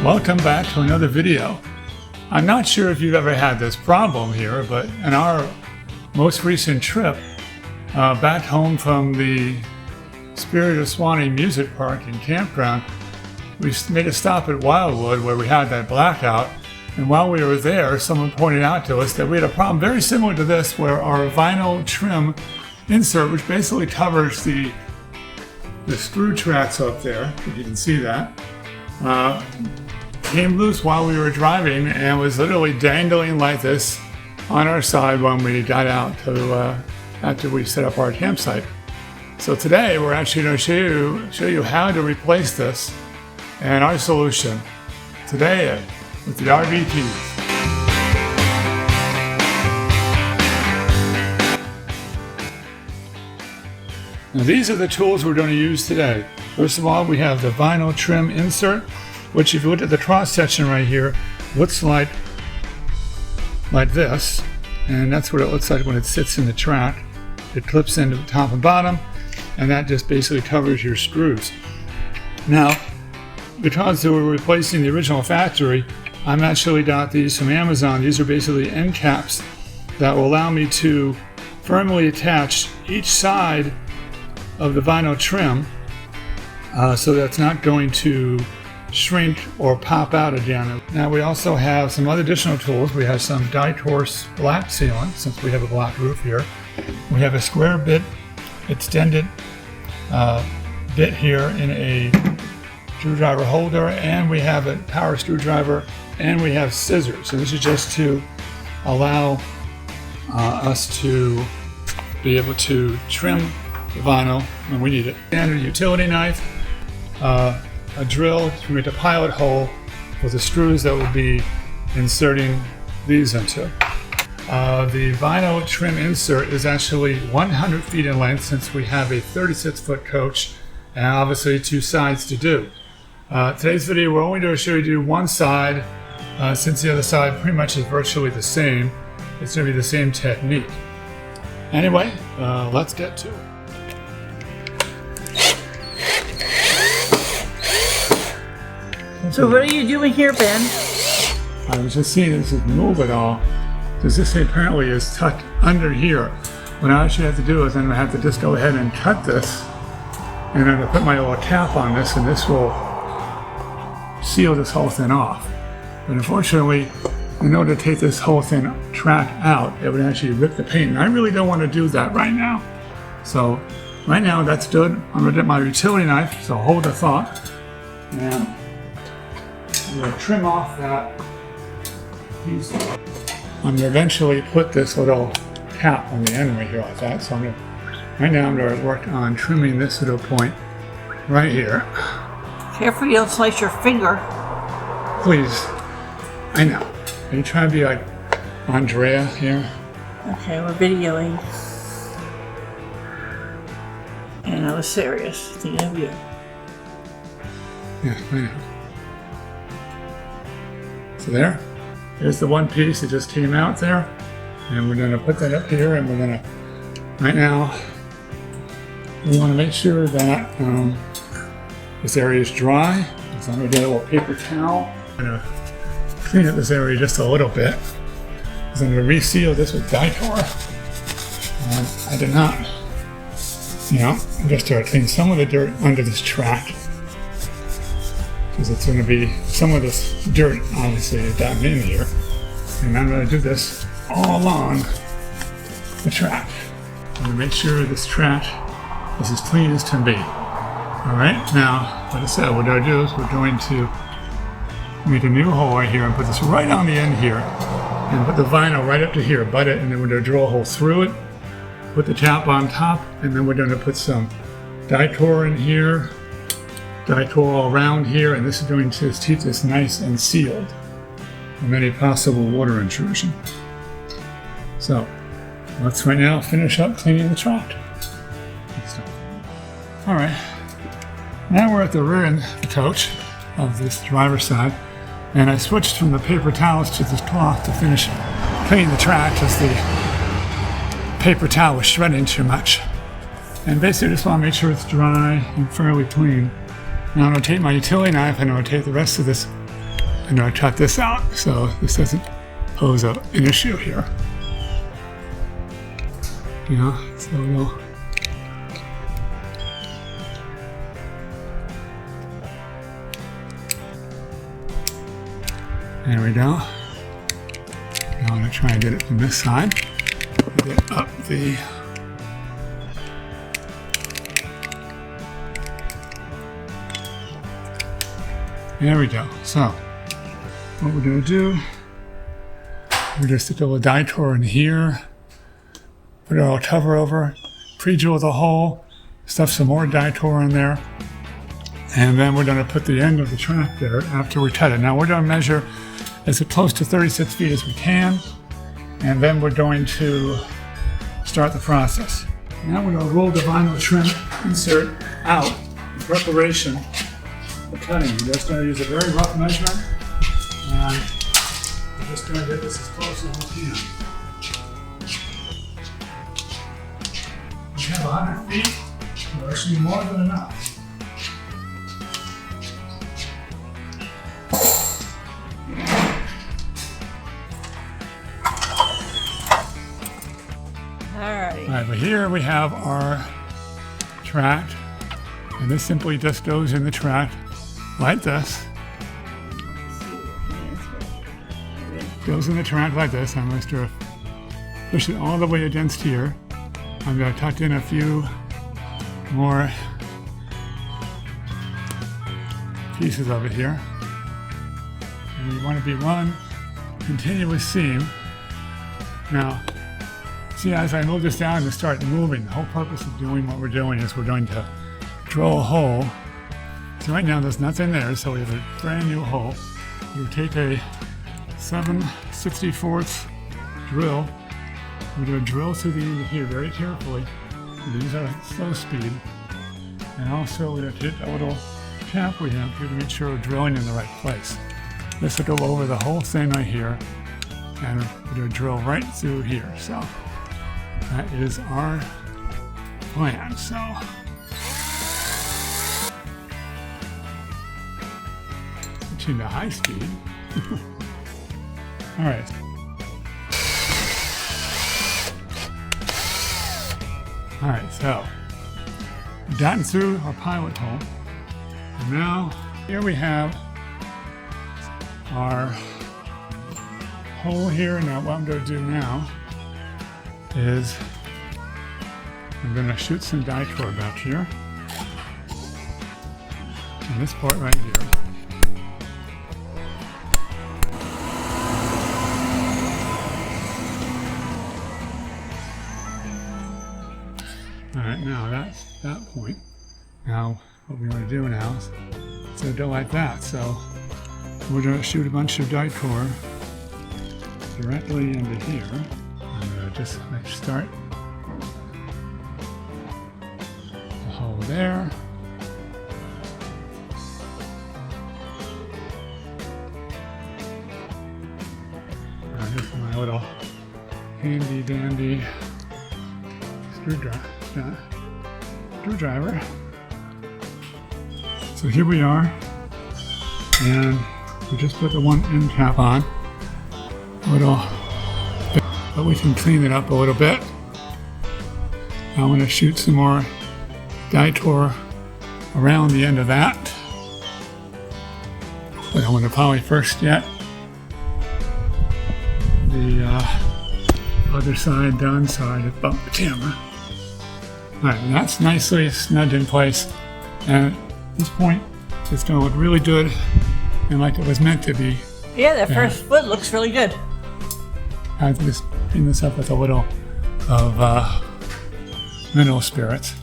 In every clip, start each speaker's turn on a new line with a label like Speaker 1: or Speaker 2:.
Speaker 1: Welcome back to another video. I'm not sure if you've ever had this problem here, but in our most recent trip back home from the Spirit of Swanee Music Park and Campground, we made a stop at Wildwood where we had that blackout. And while we were there, someone pointed out to us that we had a problem very similar to this, where our vinyl trim insert, which basically covers the screw tracks up there, if you can see that, came loose while we were driving and was literally dangling like this on our side when we got out to after we set up our campsite. So today we're actually going to show you how to replace this and our solution today with the RV keys. Now these are the tools we're going to use today. First of all, we have the vinyl trim insert, which if you look at the cross section right here, looks like this. And that's what it looks like when it sits in the track. It clips into the top and bottom, and that just basically covers your screws. Now, because we're replacing the original factory, I'm actually got these from Amazon. These are basically end caps that will allow me to firmly attach each side of the vinyl trim so that's not going to shrink or pop out again. Now we also have some other additional tools. We have some DICOR black sealant, since we have a black roof here. We have a square bit extended bit here in a screwdriver holder, and we have a power screwdriver, and we have scissors. So this is just to allow us to be able to trim the vinyl when we need it. Standard utility knife, a drill to make a pilot hole for the screws that we'll be inserting these into. The vinyl trim insert is actually 100 feet in length, since we have a 36-foot coach and obviously two sides to do. Today's video we're only going to show you do one side, since the other side pretty much is virtually the same. It's going to be the same technique. Anyway, let's get to it.
Speaker 2: So what are you doing here, Ben?
Speaker 1: I was just seeing this move at all, because this apparently is tucked under here. What I actually have to do is I'm going to have to just go ahead and cut this, and I'm going to put my little cap on this, and this will seal this whole thing off. But unfortunately, in order to take this whole thing track out, it would actually rip the paint, and I really don't want to do that right now. So right now that's good. I'm going to get my utility knife, so hold the thought. And I'm going to trim off that piece. I'm going to eventually put this little cap on the end right here like that. So right now I'm going to work on trimming this little point right here.
Speaker 2: Careful you don't slice your finger.
Speaker 1: Please. I know. Are you trying to be like Andrea here?
Speaker 2: Okay, we're videoing. And I was serious, thinking of you.
Speaker 1: Yeah, I know. So there's the one piece that just came out there, and we're going to put that up here, and we're going to, right now, we want to make sure that this area is dry. So I'm going to get a little paper towel. I'm going to clean up this area just a little bit, because I'm going to reseal this with DICOR. I did not, I'm just going to clean some of the dirt under this track, because it's going to be some of this dirt, obviously, gotten in here. And I'm going to do this all along the track. I'm going to make sure this track is as clean as can be. All right, now, like I said, what we're going to do is we're going to make a new hole right here and put this right on the end here, and put the vinyl right up to here, butt it, and then we're going to drill a hole through it, put the cap on top, and then we're going to put some DICOR in here, DICOR all around here, and this is going to keep this nice and sealed from any possible water intrusion. So let's right now finish up cleaning the track. All right, now we're at the rear end of the coach of this driver's side, and I switched from the paper towels to this cloth to finish cleaning the track, because the paper towel was shredding too much. And basically I just want to make sure it's dry and fairly clean. Now I'm going to take my utility knife and I'm going to take the rest of this I'm going to cut this out so this doesn't pose an issue here. So we'll there we go. Now I'm going to try and get it from this side. Get up the there we go. So what we're going to do, we're just stick a little DICOR in here, put our cover over, pre-drill the hole, stuff some more DICOR in there, and then we're going to put the end of the track there after we cut it. Now we're going to measure as close to 36 feet as we can, and then we're going to start the process. Now we're going to roll the vinyl trim insert out in preparation for cutting. We're just going to use a very rough measurement, and we're just going to get this as close as we can. We have 100 feet, so that should be more than enough. Alright, but here we have our track, and this simply just goes in the track like this. Goes in the track like this. I'm going to push it all the way against here. I'm going to tuck in a few more pieces of it here. And we want to be one continuous seam. Now, see, as I move this down and start moving, the whole purpose of doing what we're doing is we're going to drill a hole. So right now there's nothing there, so we have a brand new hole. You take a 7/64 drill. We're going to drill through the end of here very carefully. These are slow speed. And also we're going to hit a little cap we have here to make sure we're drilling in the right place. This will go over the whole thing right here, and we're going to drill right through here. So that is our plan. So switching to high speed. All right. All right, so we've gotten through our pilot hole. And now here we have our hole here. Now what I'm going to do now is I'm going to shoot some DICOR back here in this part right here. Alright, now that's that point. Now what we want to do now is go like that. So we're going to shoot a bunch of DICOR directly into here. I'm going to just start the hole there. This is my little handy dandy screwdriver. So here we are, and we just put the one end cap on. But we can clean it up a little bit. Now I'm going to shoot some more DICOR around the end of that. But I want to probably first get the other side done, so I just bumped the camera. Alright, and that's nicely snug in place. And at this point, it's going to look really good and like it was meant to be.
Speaker 2: Yeah, that first foot looks really good.
Speaker 1: I've just cleaned this up with a little of mineral spirits.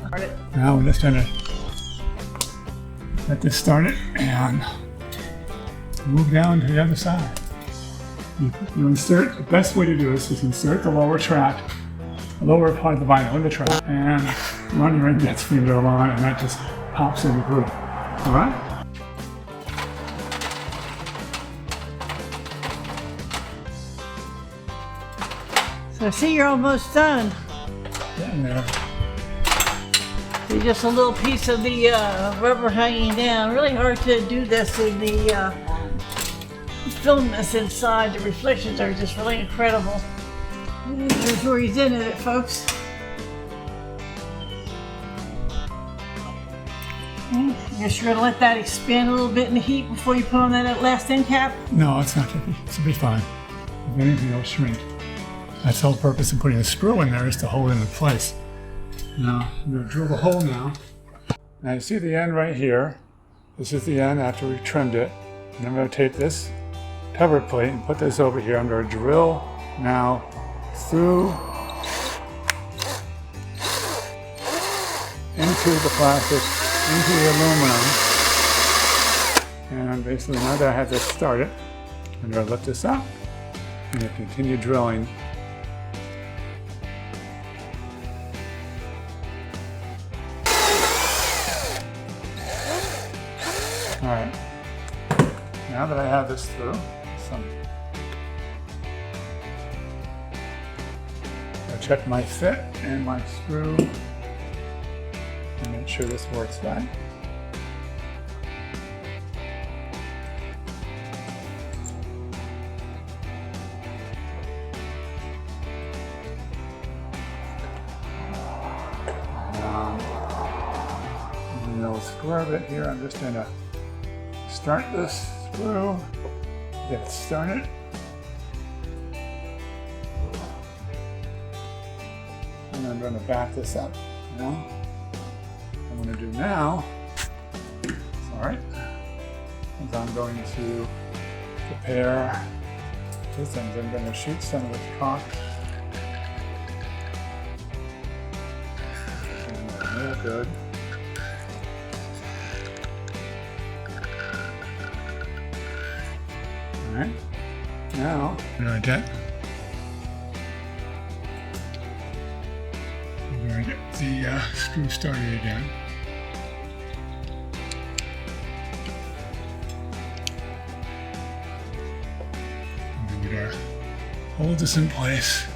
Speaker 1: Now we're just going to get this started and move down to the other side. You insert, the best way to do this is insert the lower track, the lower part of the vinyl in the track, and run your index finger along, and that just pops in the groove. All right?
Speaker 2: So I see you're almost done.
Speaker 1: Getting there.
Speaker 2: See, just a little piece of the rubber hanging down. Really hard to do this in the film this inside. The reflections are just really incredible. And there's where he's into it, folks. I guess you're gonna let that expand a little bit in the heat before you put on that last end cap?
Speaker 1: No, it's not gonna be. It'll be fine. If anything, it'll shrink. That's the whole purpose of putting a screw in there, is to hold it in place. Now, I'm gonna drill the hole now. Now you see the end right here. This is the end after we trimmed it. And I'm gonna take this cover plate and put this over here. I'm gonna drill now through into the plastic, into the aluminum. And basically now that I have this started, I'm gonna lift this up and then continue drilling. All right, now that I have this through, I'll check my fit and my screw and make sure this works right. And a square bit here, I'm just going to start this screw, get it started. And I'm going to back this up. Now, what I'm going to do now, sorry, is I'm going to prepare two things. I'm going to shoot some of this caulk. And real good. Alright, now I'm going to get the screw started again. And we're going to hold this in place.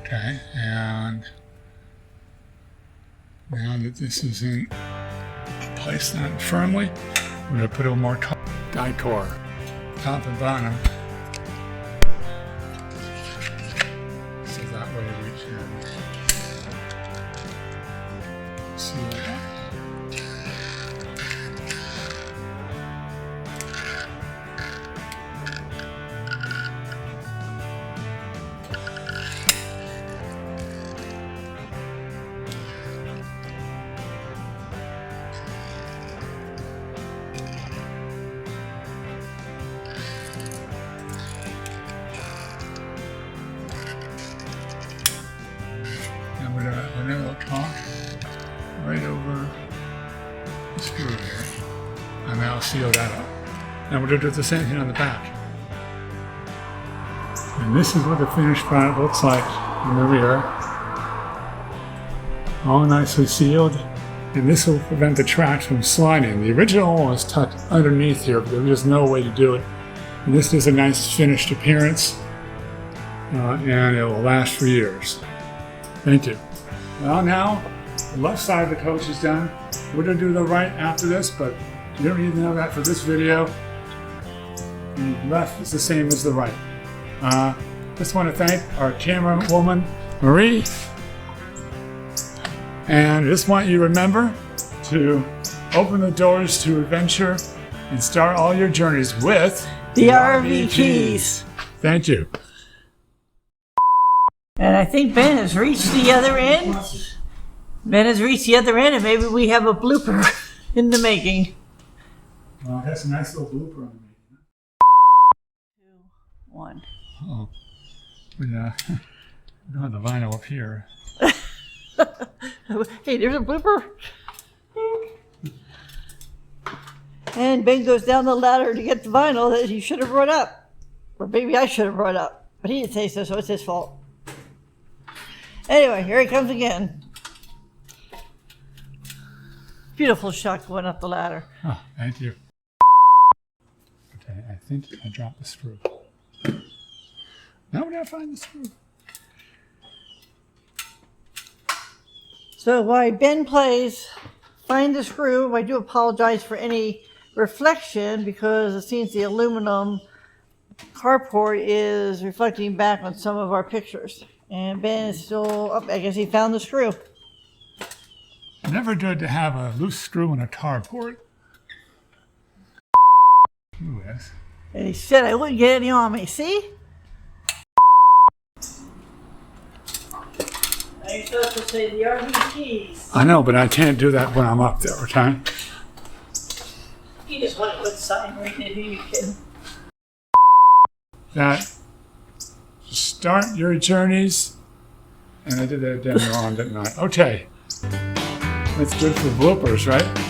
Speaker 1: Okay, and now that this is in place down firmly, we're going to put a little more DICOR, top and bottom, so that way we can seal it up. And then we'll caulk right over the screw here, and then I'll seal that up. And we're going to do the same thing on the back. And this is what the finished product looks like in the rear. All nicely sealed. And this will prevent the tracks from sliding. The original one was tucked underneath here, but there was no way to do it. And this is a nice finished appearance, and it will last for years. Thank you. Well, now the left side of the coach is done. We're going to do the right after this, but you don't need to know that for this video. The left is the same as the right. Just want to thank our camera woman, Marie. And I just want you to remember to open the doors to adventure and start all your journeys with
Speaker 2: the RV Keys.
Speaker 1: Thank you.
Speaker 2: And I think Ben has reached the other end. Ben has reached the other end, and maybe we have a blooper in the making.
Speaker 1: Well, it has a nice little blooper on the making.
Speaker 2: 2, 1.
Speaker 1: Oh, we don't have the vinyl up here.
Speaker 2: Hey, there's a blooper. And Ben goes down the ladder to get the vinyl that he should have brought up. Or maybe I should have brought up. But he didn't say so, so it's his fault. Anyway, here he comes again. Beautiful shot going up the ladder.
Speaker 1: Oh, thank you. Okay, I think I dropped the screw. Now we gotta find the screw.
Speaker 2: So while Ben plays find the screw. I do apologize for any reflection because it seems the aluminum carport is reflecting back on some of our pictures. And Ben is still up. I guess he found the screw.
Speaker 1: Never good to have a loose screw in a carport. Yes.
Speaker 2: And he said I wouldn't get any on me. See? Now you're supposed to say the RV keys.
Speaker 1: I know, but I can't do that when I'm up there, okay?
Speaker 2: You just want to put sign right in here, you can.
Speaker 1: That start your journeys. And I did that damn wrong, didn't I? Okay. That's good for bloopers, right?